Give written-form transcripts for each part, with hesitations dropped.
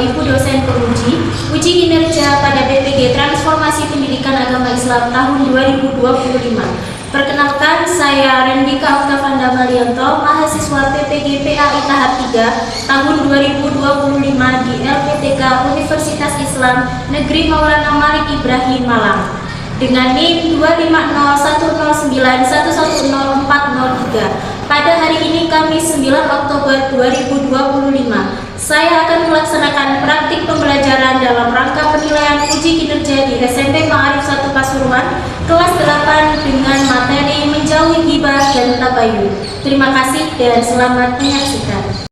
Bapak Ibu dosen penguji, uji kinerja pada BPG Transformasi Pendidikan Agama Islam tahun 2025. Perkenalkan, saya Rendika Oktavanda Malianto, mahasiswa PPG PAI tahap 3 tahun 2025 di LPTK Universitas Islam Negeri Maulana Malik Ibrahim Malang dengan NIM 25010911043. Pada hari ini Kamis 9 Oktober 2025, saya akan melaksanakan praktik pembelajaran dalam rangka penilaian uji kinerja di SMP Ma'arif 1 Pasuruan kelas 8 dengan materi menjauhi ghibah dan tabayun. Terima kasih dan selamat menyaksikan.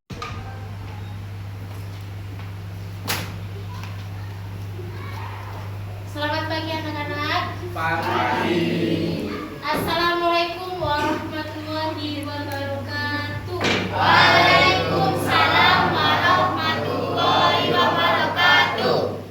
Selamat pagi anak-anak. Pagi. Assalamualaikum warahmatullahi wabarakatuh. Waalaikumsalam warahmatullahi wabarakatuh.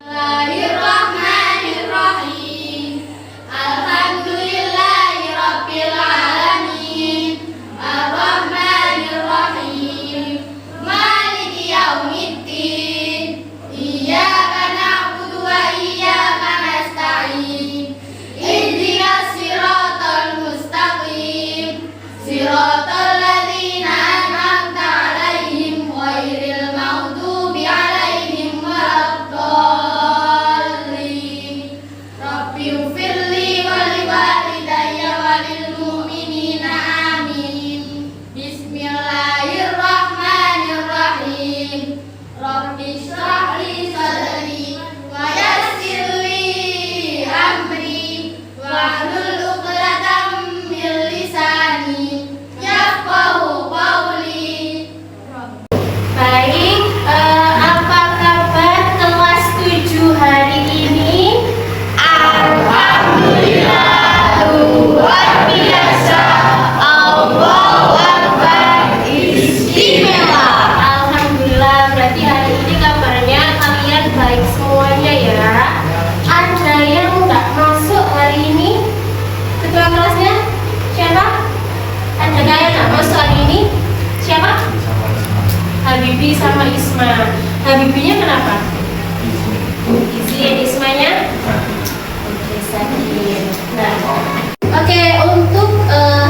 Bismillahirrahmanirrahim. Alhamdulillahirabbil alamin. Arrahmanirrahim. Maliki yaumiddin. Iyyaka na'budu wa iyyaka nasta'in. Ihdinas siratal mustaqim. Siratal ladzina an'amta 'alaihim ghairil maghdubi 'alaihim waladdallin. Rabbighfirli wa liwalidayya wa lil mu'minina amin. Bismillahirrahmanirrahim. Rabbi shrah li sadri wa yassir li amri wahlul 'uqdatam min lisani yafqahu qawli. Baik, apa kabar kelas 7 hari ini? Alhamdulillah, luar biasa. Allahu Akbar, istimewa. Alhamdulillah, berarti hari ini kabarnya kalian baik semuanya ya. Ada yang nggak masuk hari ini? Ketua kelasnya siapa? Ada nggak yang nggak masuk hari ini? Siapa? Habibi sama Isma. Habibinya kenapa? Izin, Ismanya? Oke, sakit. Nah, oke, untuk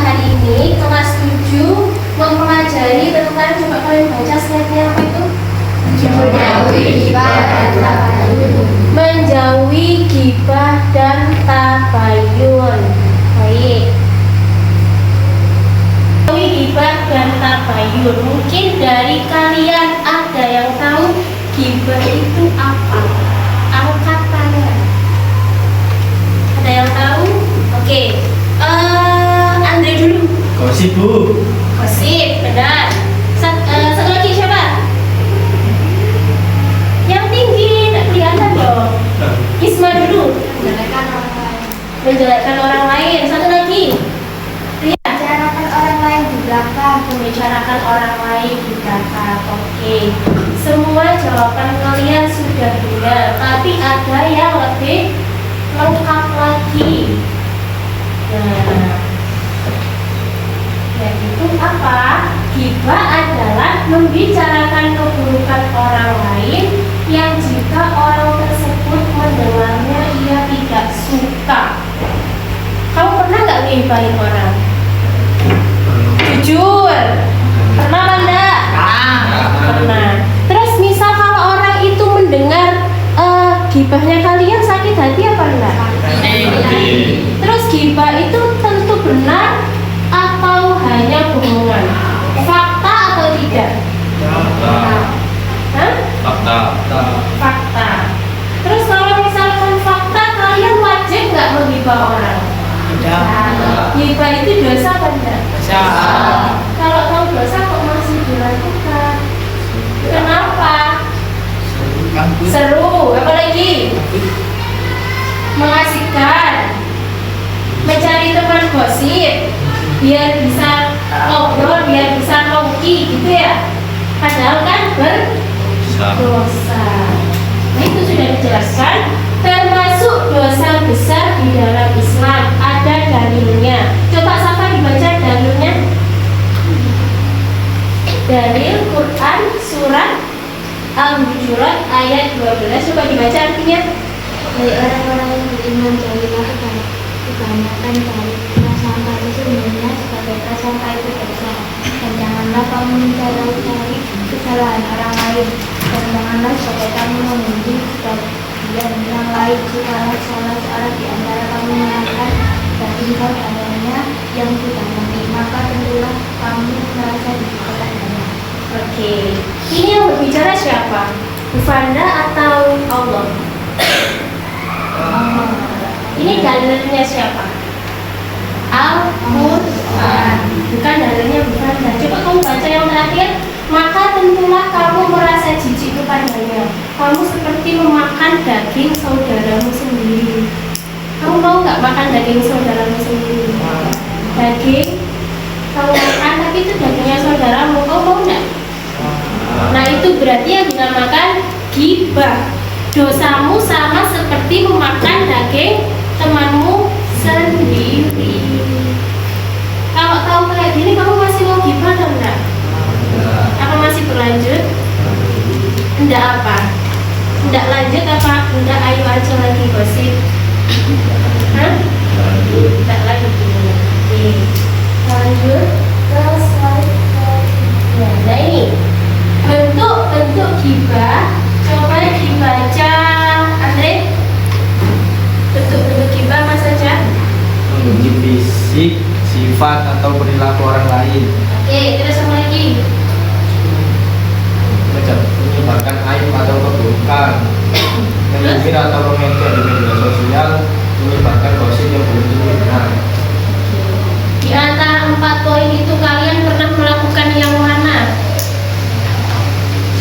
hari ini kelas 7 mempelajari tentang, coba kalian baca slide-nya apa itu? Menjauhi ghibah dan tabayun. Menjauhi ghibah dan tabayun. Baik. Menjauhi ghibah dan tabayun. Mungkin dari kalian ada yang tahu ghibah itu apa? Angkat tangan. Ada yang tahu? Oke. Andre dulu. Gosip Bu. Gosip, benar. Satu lagi siapa? Yang tinggi, tak kelihatan dong. Isma dulu. Menjelekan orang lain. Menjelekkan orang lain. Satu lagi. Ria. Membicarakan orang lain di belakang. Membicarakan orang lain di belakang. Oke. Semua jawaban kalian sudah benar, tapi ada yang lebih lengkap lagi. Nah, yaitu apa? Ghibah adalah membicarakan keburukan orang lain yang jika orang tersebut mendengarnya ia tidak suka. Kamu pernah nggak ngibahin orang? Jujur, pernah enggak? Pernah. Terus misal kalau orang itu mendengar ghibahnya kalian, sakit hati apa enggak? Terus ghibah itu tentu benar atau hanya bohongan? Fakta atau tidak? Hah? Fakta. Terus kalau misalkan fakta, kalian wajib nggak menghibah orang? Ghibah itu dosa apa enggak? Kalau tahu dosa kok masih dilakukan? Kenapa? Seru, apa lagi? Mengasihkan. Mencari teman gosip biar bisa ngobrol, biar bisa nongki gitu ya. Padahal kan berdosa. Nah, itu sudah dijelaskan. Termasuk dosa besar di dalam Islam. Ada dalilnya. Coba Safa dibaca dalilnya. Dalil Quran surat Al-Hujurat. Al-Hujurat ayat 12. Coba dibaca artinya. Hai orang-orang yang beriman, jauhilah kebanyakan dari prasangka sesungguhnya sebagai prasangka itu dosa. Dan janganlah kamu mencari kesalahan orang lain, dan janganlah sebagai kamu memuji sebagian yang lain. Jikalau salah seorang di antara kamu mengatakan daging saudaranya yang tidak mati, maka tentulah kamu merasa dibuka padanya. Oke, ini yang berbicara siapa? Bufanda atau Allah? Ini dalilnya siapa? Al-Quran. Bukan dalilnya Bufanda. Coba kamu baca yang terakhir. Maka tentulah kamu merasa jijik kepadanya. Kamu seperti memakan daging saudaramu sendiri. Kamu mau nggak makan daging saudaramu sendiri? Daging kamu makan, tapi itu dagingnya saudaramu. Kamu mau nggak? Nah, itu berarti yang dinamakan ghibah. Dosamu sama seperti memakan daging temanmu sendiri. Kalau tahu kayak gini, kamu masih mau ghibah atau enggak? Apa masih berlanjut? Enggak apa? Enggak lanjut apa? Enggak, ayo aja lagi gosip. Hah? Enggak lanjut dulu. Oke. Lanjut ke slide. Nah, ini bentuk ghibah. Coba dibaca, Andre. Bentuk ghibah apa saja? Memuji fisik, sifat atau perilaku orang lain. Oke, terus apa lagi? Menyebarkan aib atau keburukan, menyindir atau mengejek di media sosial, menyebarkan gosip yang belum tentu benar. Di antara 4 poin itu kalian pernah melakukan yang mana?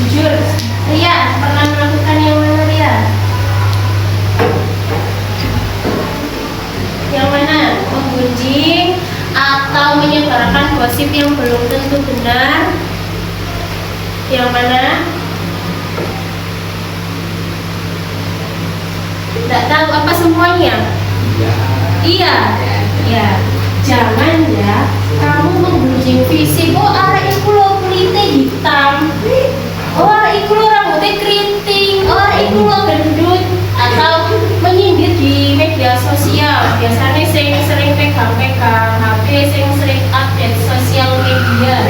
Jujur, Ria, pernah melakukan yang mana, Ria? Yang mana? Menggunjing atau menyebarkan gosip yang belum tentu benar? Yang mana? Tidak tahu apa semuanya? Iya. Ya. Jangan ya, kamu menggunjing fisik. Oh, arek iku lo kulite hitam. Oh, arek iku lo rambutnya keriting. Oh, arek iku lo gendut. Atau menyindir di media sosial. Biasanya sering pegang-pegang HP, sering update sosial media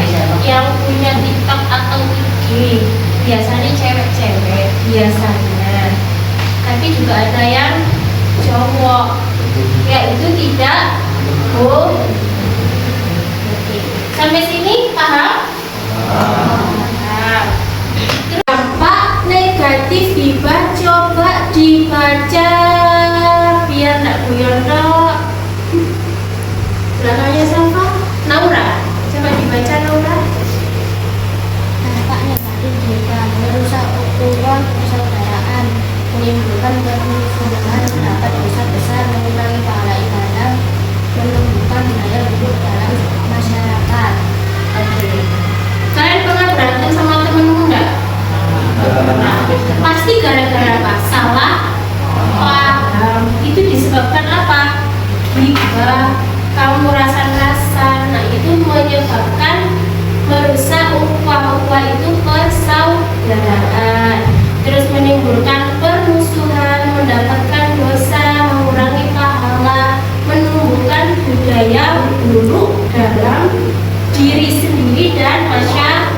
yang punya TikTok atau IG. Biasanya cewek-cewek, biasanya. Tapi juga ada yang cowok. Yaitu tidak. Oh, oke. Sampai sini paham? Paham. Dampak negatif ghibah coba dibaca biar nggak guyon dok. Belakangnya siapa? Naura. Coba dibaca Naura. Dampak negatif ghibah merusak ukhuwah persaudaraan, menimbulkan permusuhan, mendapat dosa besar, mengurangi pahala ibadah, menumbuhkan budaya buruk dalam masyarakat. Oke. Kalian pernah berantem sama temenmu nggak? Pasti gara-gara apa? Salah paham. Itu disebabkan apa? Ghibah. Kamu rasa-rasa. Nah, itu menyebabkan merusak ukhuwah itu persaudaraan. Terus menimbulkan permusuhan, mendapatkan dosa, mengurangi pahala, menumbuhkan budaya buruk dalam diri sendiri dan masyarakat.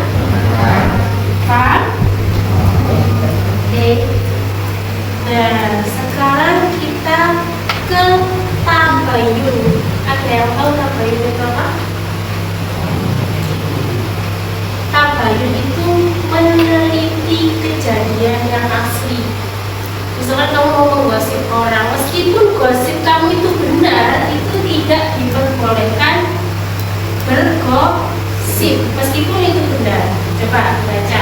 Paham? Oke. Nah, sekarang kita ke tabayun. Ada yang tahu tabayun itu apa? Tabayun itu meneliti kejadian yang asli. Misalkan kamu mau menggosip orang, meskipun gosip kamu itu benar, itu tidak diperbolehkan bergosip meskipun itu benar. Coba baca.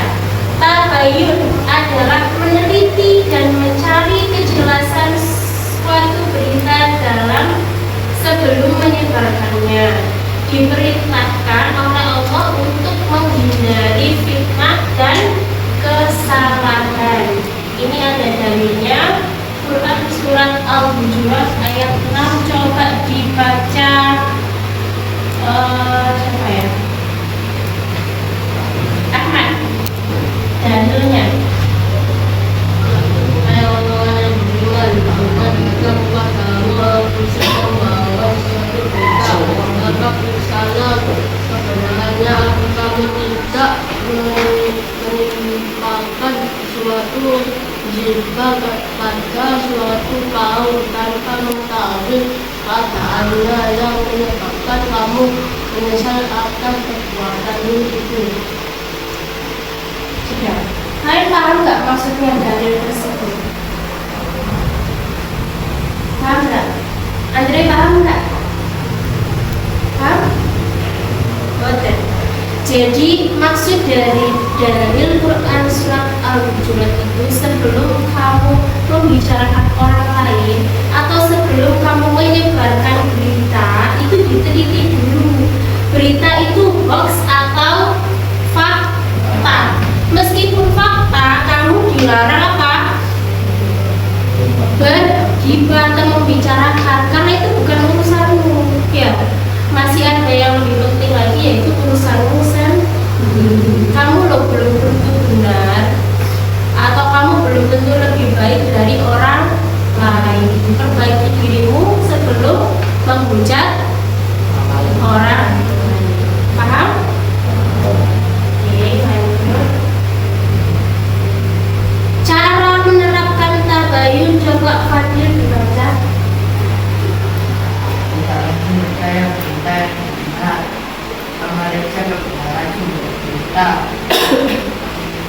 Tabayun adalah meneliti dan mencari kejelasan suatu berita dalam sebelum menyebarkannya. Diperintahkan oleh Allah untuk menghindari fitnah dan kesalahan. Ini ada dalilnya. Quran surat Al-Hujurat ayat 6. Coba dibaca. Siapa ya? Ahmad. Dalilnya. suatu jika pada suatu kaum tanpa mengetahui kata Anda yang menyebabkan kamu menyesal atas perbuatan itu. Sudah. Kalian paham nggak maksudnya dalil tersebut? Paham nggak? Andre paham nggak? Paham? Oke. Jadi maksud dari dalil Quran surat Al-Hujurat itu sebelum kamu membicarakan orang lain atau sebelum kamu menyebarkan berita itu diteliti dulu. Berita itu hoax atau fakta. Meskipun fakta, kamu dilarang apa? Bergibah atau membicarakan karena itu bukan urusanmu. Ya, masih ada yang lebih penting lagi yaitu urusanmu sendiri. Kamu loh belum tentu benar atau kamu belum tentu lebih baik dari orang lain. Perbaiki dirimu sebelum menghujat orang lain. Paham? Oke, lanjut. Cara menerapkan tabayun coba Fadil dibaca. Saya minta memeriksa kebenaran sumber berita,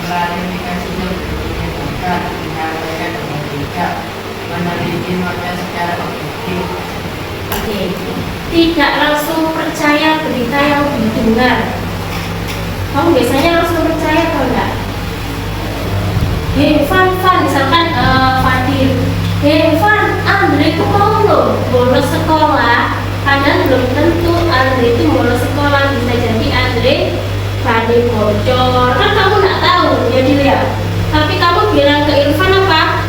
klarifikasi berita, menyampaikan dengan bijak, meneliti fakta secara objektif. Oke. Tidak langsung percaya berita yang didengar. Kamu biasanya langsung percaya atau enggak? Fan, misalkan Fadil. Fan, Andre itu mau loh bolos sekolah. Padahal belum tentu Andre itu bolos sekolah. Bisa jadi Andre Fadil bocor. Kan kamu nggak tahu, ya dilihat. Tapi kamu bilang ke Irfan apa?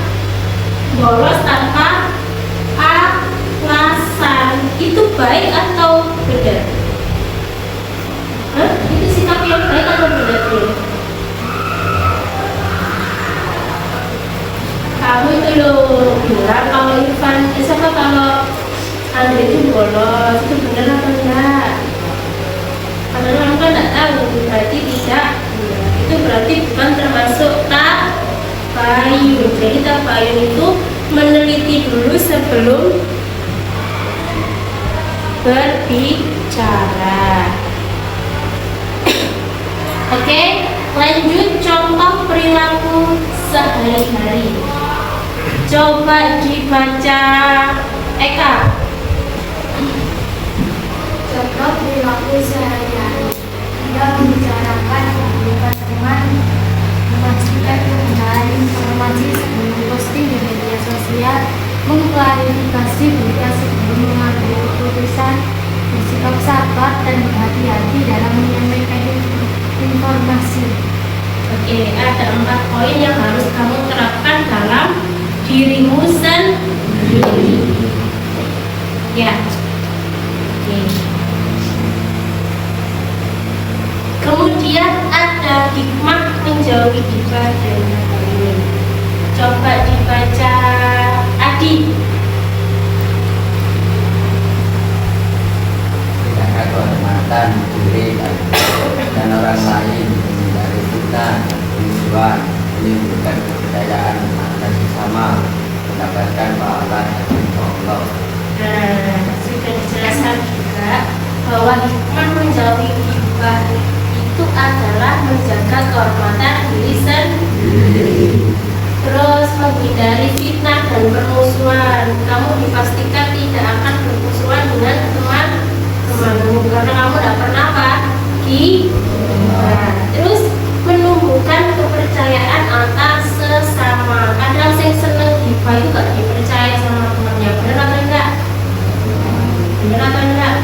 Bolos tanpa alasan. Itu baik atau benar? Itu sikap yang baik atau benar? Kamu itu loh bilang kalau Irfan, siapa kalau Andre itu bolos, itu benar atau enggak? Padahal kamu kan enggak tahu, berarti tidak. Itu berarti bukan termasuk tabayun. Jadi tabayun itu meneliti dulu sebelum berbicara. Oke, lanjut contoh perilaku sehari-hari. Coba dibaca Eka. Contoh perilaku sehari-hari. Tidak membicarakan kehidupan teman, memastikan kebenaran informasi sebelum posting di media sosial, mengklarifikasi berita sebelum mengambil keputusan, bersikap sabar dan berhati-hati dalam menyampaikan informasi. Oke, ada 4 poin yang harus kamu terapkan dalam dirimu sendiri. Ya. Oke. Kemudian ada hikmah menjauhi gibah dan tabayun. Coba dibaca Adi. Menjaga kehormatan diri dan orang lain, menghindari fitnah, permusuhan, menimbulkan kepercayaan antara sesama, mendapatkan pahala dari Allah. Sudah dijelaskan juga bahwa hikmah menjauhi gibah itu adalah menjaga kehormatan diri sendiri. Terus menghindari fitnah dan permusuhan. Kamu dipastikan tidak akan bermusuhan dengan teman-temanmu karena kamu tidak pernah gibah. Terus menumbuhkan kepercayaan antar sesama. Kadang yang seneng gibah itu gak dipercaya sama temannya. Benar atau enggak? Benar atau enggak?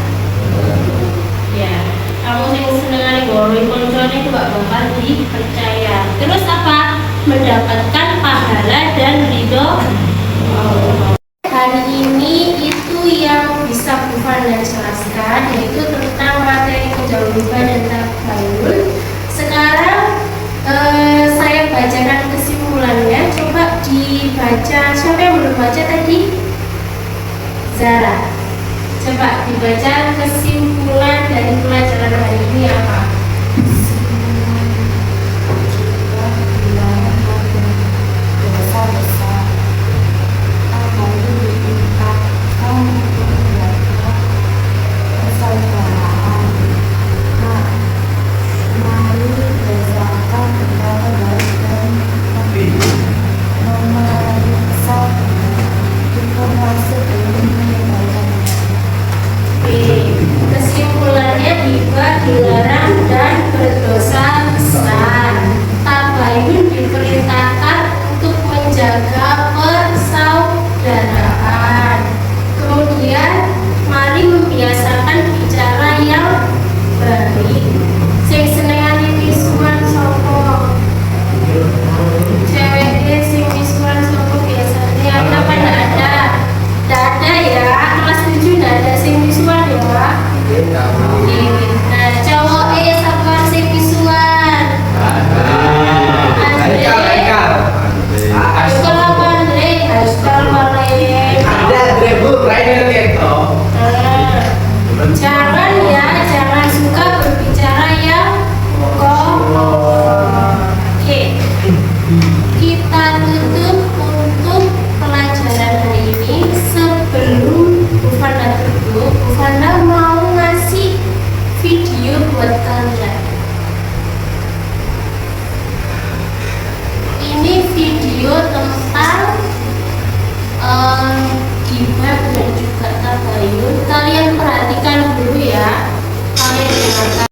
Ya, kamu yang seneng goreng koncone itu gak bakal dipercaya. Terus apa? Mendapatkan pahala dan ridho Allah. Hari ini itu yang bisa Bu Fanda jelaskan, yaitu tentang materi menjauhi gibah dan tabayun. Sekarang saya bacakan kesimpulannya. Coba dibaca. Siapa yang belum baca tadi? Zara. Coba dibaca kesimpulan dari pelajaran hari ini apa? kita tutup untuk pelajaran hari ini. Sebelum Bufanda tutup, Bufanda mau ngasih video buat kalian. Ini video tentang Gibah dan juga Tabayun. Kalian perhatikan dulu ya. Kalian dengarkan.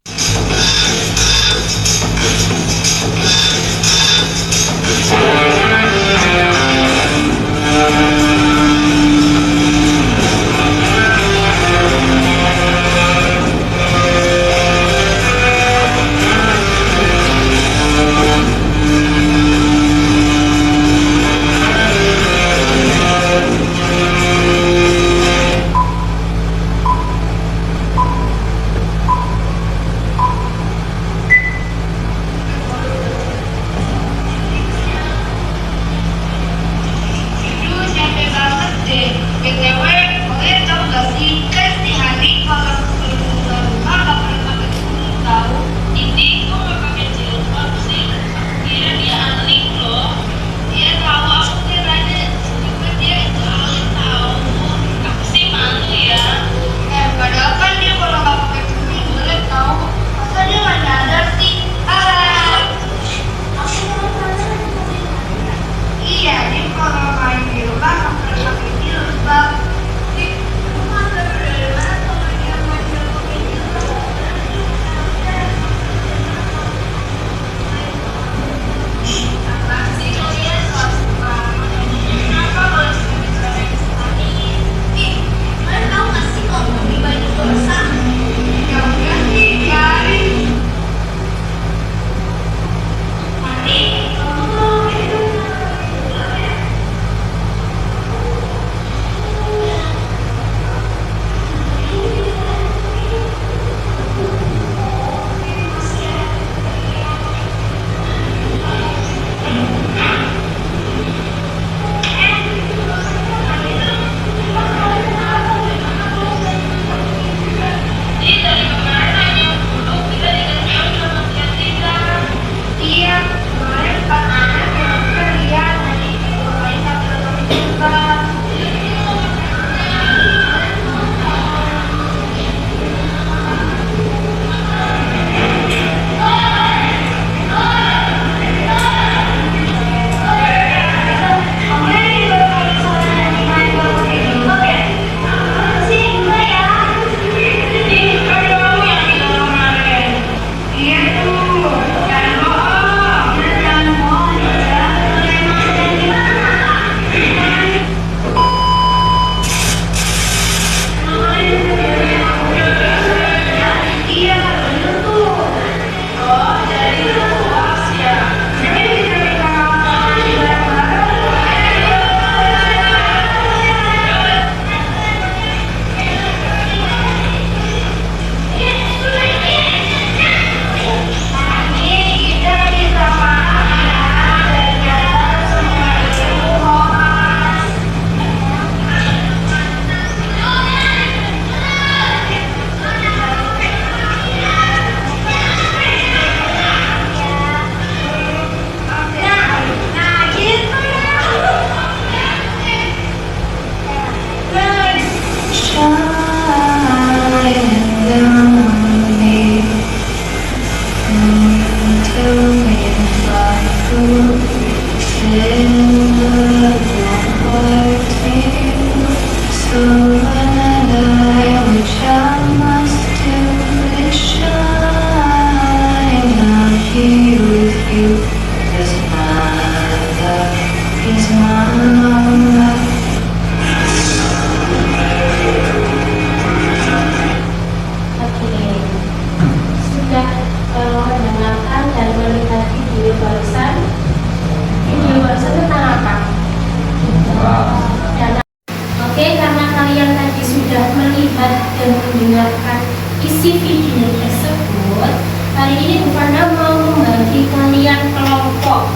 mendengarkan isi video tersebut, hari ini Bufanda mau membagi kalian kelompok.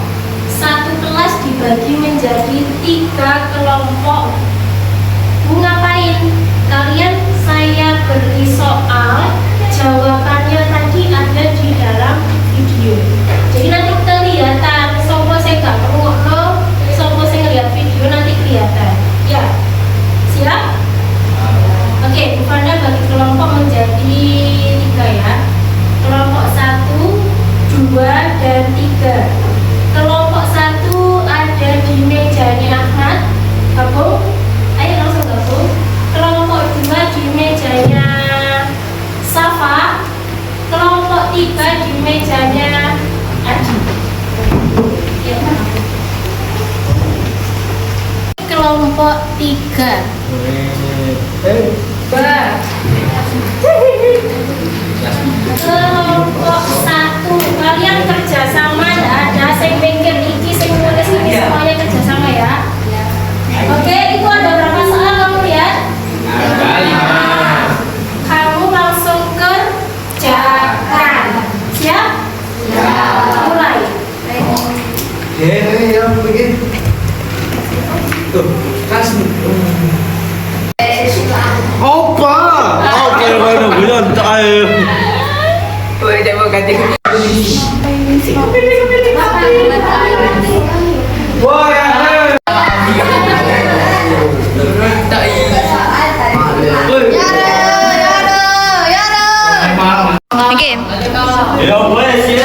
Satu kelas dibagi menjadi 3 kelompok. Ngapain? Kalian saya beri soal, jawabannya tadi ada di dalam video. Jadi nanti kelihatan, sopo saya gak perlu kelompok 3. Kelompok 1, kalian kerjasama, tidak ada sing pinggir iki, sing nulis ini, semuanya kerjasama ya. Oke, itu ada berapa soal kamu lihat? Ada 5. Kamu langsung kerjakan. Siap? Mulai. Yang begini. Tuh, kasih. Opa. Oke, mana bulan tayo. Boleh coba ganti. Wah, ya. Ya boleh sih.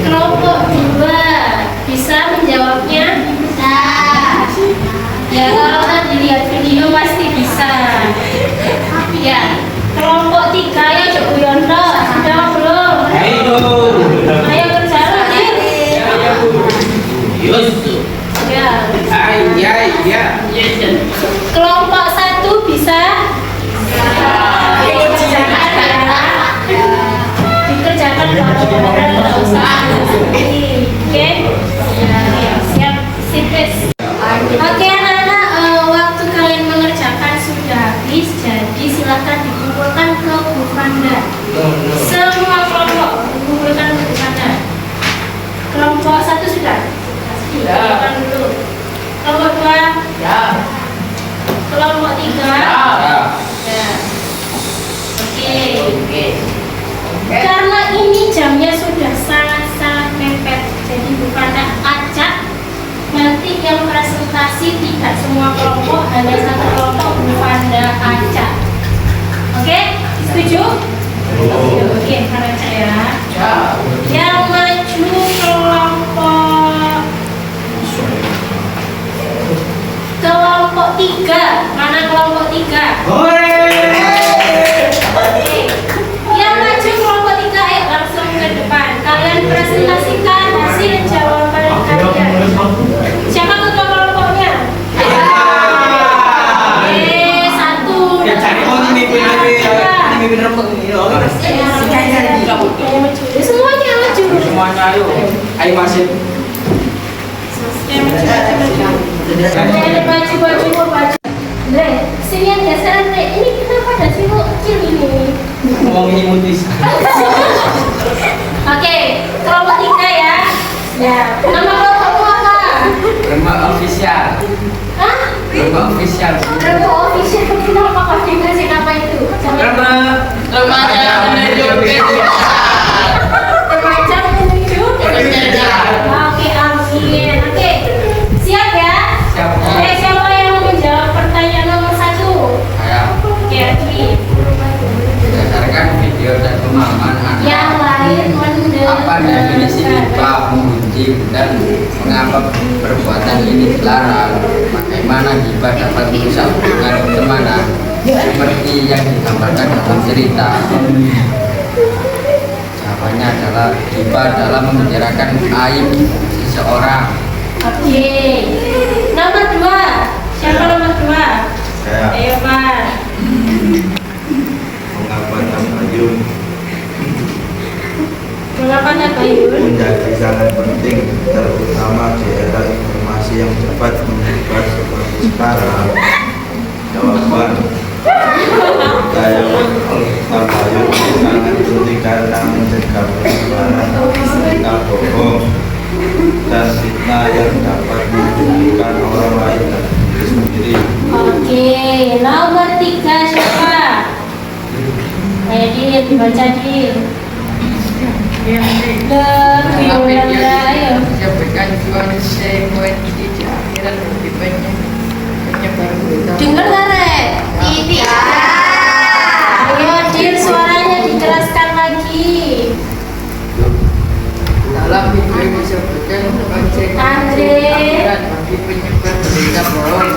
Kelompok 2 bisa menjawabnya? Bisa. Ya, kalau tadi lihat video pasti bisa. Ya, kelompok 3 ya Cuk Yondo, sudah belum? Ayo kerja lagi. Ya. Kelompok 1 bisa? Dikerjakan ya. Dikerjakan bareng-bareng, nggak usah sendiri. Oke? Siap, sipes. Oke anak-anak, waktu kalian mengerjakan sudah habis, jadi silakan dikumpulkan ke bufanda. Semua kelompok dikumpulkan ke bufanda. Kelompok 1 sudah? Dikumpulkan dulu. Kelompok 2? Kelompok 3? Ya. Oke. Karena ini jamnya sudah sangat-sangat mepet, jadi bufanda acak. Nanti yang presentasi tidak semua kelompok, hanya satu kelompok bufanda acak. Oke? Setuju? Oke, karena ya. Yang maju kelompok 3. Mana kelompok 3? Oke. Yang maju kelompok 3, ayo langsung ke depan. Kalian presentasikan hasil jawaban kalian. Siapa ketua kelompoknya? Satu. Semuanya maju. Semuanya ayo. Ayo masih. Baju. Dre, sini yang geseran Dre. Ini kenapa ada simbol kecil ini? Ngomong ini mutis. Oke, kelompok 3 ya. Ya, nama kelompokmu apa? Remah official. Hah? Remah official. Kelompok official. Kenapa kau dikasih nama itu? Remaja menuju Remaja menuju. Oke, amin. Oke, siap ya? Siap. Siapa yang menjawab pertanyaan nomor 1? Saya Oke, Adri. berdasarkan video dan pemahaman Yang anak. lain mendengar. Apa definisi riba, mengunci, dan mengapa perbuatan ini dilarang? Bagaimana riba dapat merusak hubungan pertemanan? Seperti yang digambarkan dalam cerita. Jawabannya adalah riba dalam membicarakan aib seseorang. Oke. Nomor 2. Siapa nomor 2? Saya. Ayo, Pak. Mengapa tabayun Mengapa tabayun? menjadi sangat penting, terutama di era informasi yang cepat menyebar seperti sekarang? Jawaban, tabayun sangat penting karena mencegah penyebaran berita bohong dan fitnah yang dapat merugikan orang lain dan diri sendiri. Oke, nomor 3 siapa? Ayo Din, dibaca Din. Ayo. Sampaikan konsekuensi di akhirat lebih banyak penyebar berita. Dengar nggak, Re? Iya. Ayo Din, suaranya dikeraskan lagi. Dalam video disebutkan konsekuensi Andre. akhirat bagi penyebar berita bohong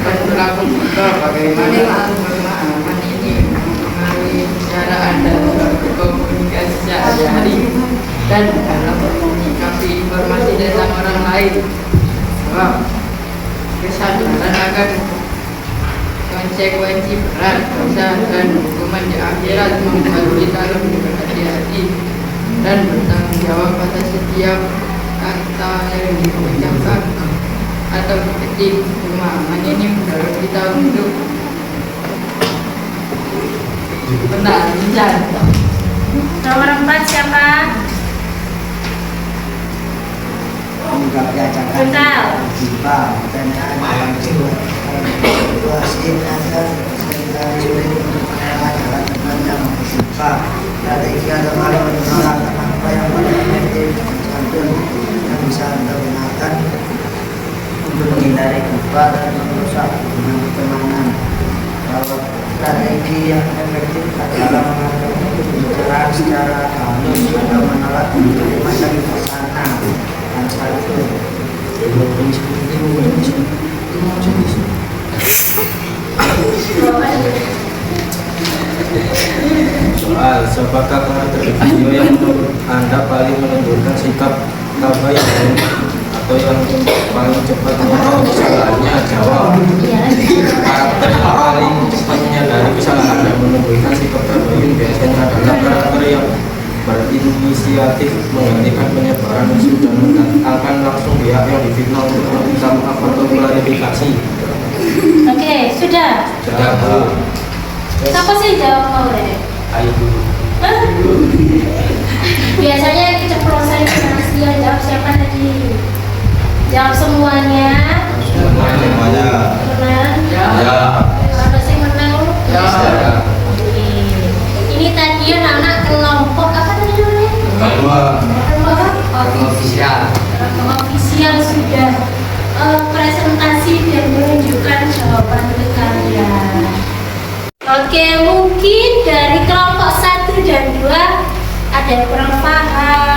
dan pelaku juga bagaimana pemahaman ini mempengaruhi cara Anda berkomunikasi sehari-hari dan dalam menyikapi informasi tentang orang lain. Sebab kesadaran akan konsekuensi berat dosa dan hukuman di akhirat membuat kita lebih berhati-hati dan bertanggung jawab atas setiap kata yang diucapkan atau diketik. Pemahaman ini mendorong kita untuk benar bicara. Nomor 4 siapa? Bentar. yang bisa Anda gunakan untuk menghindari lupa dan merusak hubungan pertemanan. Kalau strategi yang efektif adalah mengatur pembicaraan secara halus atau menolak berbagai macam suasana dan satu Soal siapakah karakter video yang menurut Anda paling menunjukkan sikap terbaik atau yang paling cepat menyadari kesalahannya? Jawab. Karakter yang paling cepat menyadari kesalahan dan menunjukkan sikap terbaik biasanya adalah karakter yang berinisiatif menggantikan penyebaran isu dan mendatangkan langsung pihak yang difitnah untuk meminta maaf atau klarifikasi. Oke, sudah. Jawab. Siapa sih jawab mau deh? Ayo dulu. Hah? Biasanya keceplosan rahasia. Jawab siapa tadi? Jawab semuanya. Semuanya. Benar? Ya. Ada sih menang? Ya. Oke. Ini tadi anak kelompok apa tadi namanya? Kedua. Kelompok ofisial. ofisial sudah presentasi dan menunjukkan jawaban ke kalian. Oke, mungkin dari kelompok 1 dan 2 ada yang kurang paham